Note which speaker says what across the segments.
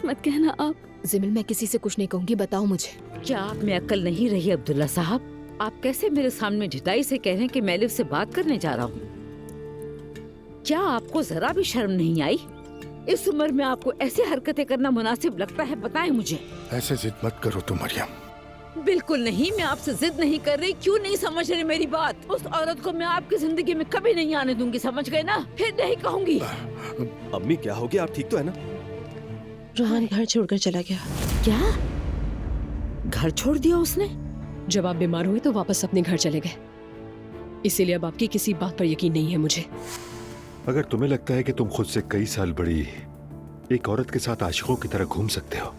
Speaker 1: मत कहना आप।
Speaker 2: जिमिल, मैं किसी से कुछ नहीं कहूंगी, बताओ मुझे।
Speaker 3: क्या आप में अक्ल नहीं रही अब्दुल्ला साहब? आप कैसे मेरे सामने ढिठाई से कह रहे हैं कि मैं लिव से बात करने जा रहा हूँ? क्या आपको जरा भी शर्म नहीं आई? इस उम्र में आपको ऐसी हरकतें करना मुनासिब लगता है? बताएं मुझे।
Speaker 4: ऐसे जिद मत करो तुम मरियम।
Speaker 3: बिल्कुल नहीं, मैं आपसे जिद नहीं कर रही। क्यों नहीं समझ रही मेरी बात? उस औरत को मैं आपकी जिंदगी में कभी नहीं आने दूंगी, समझ गए ना? फिर नहीं कहूंगी।
Speaker 5: अम्मी क्या हो गया? आप ठीक तो है ना?
Speaker 6: रोहान घर छोड़कर चला गया।
Speaker 3: क्या? घर छोड़ दिया उसने?
Speaker 6: जब आप बीमार हुए तो वापस अपने घर चले गए, इसीलिए अब आपकी किसी बात पर यकीन नहीं है मुझे।
Speaker 4: अगर तुम्हें लगता है कि तुम खुद से कई साल बड़ी एक औरत के साथ आशिकों की तरह घूम सकते हो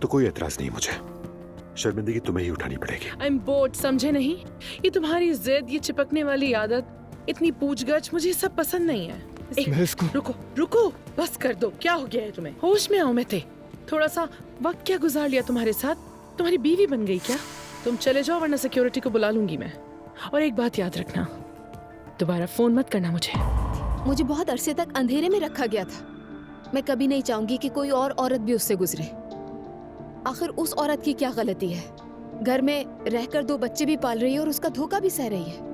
Speaker 4: तो कोई एतराज नहीं मुझे। शर्मिंदगी तुम्हें ही उठानी पड़ेगी।
Speaker 7: आई एम बोर्ड, समझे नहीं? ये तुम्हारी जिद, ये चिपकने वाली आदत, इतनी पूछगछ, मुझे सब पसंद नहीं है। रुको रुको, बस कर दो। क्या हो गया है तुम्हें? होश में आओ। मैं थे थोड़ा सा वक्त क्या गुजार लिया तुम्हारे साथ? तुम्हारी बीवी बन गई क्या? तुम चले जाओ वरना सिक्योरिटी को बुला लूंगी मैं। और एक बात याद रखना, दोबारा फोन मत करना
Speaker 2: मुझे बहुत अरसे तक अंधेरे में रखा गया था। मैं कभी नहीं चाहूंगी कि कोई और औरत भी उससे गुजरे। आखिर उस औरत की क्या गलती है? घर में रहकर 2 बच्चे भी पाल रही है और उसका धोखा भी सह रही है।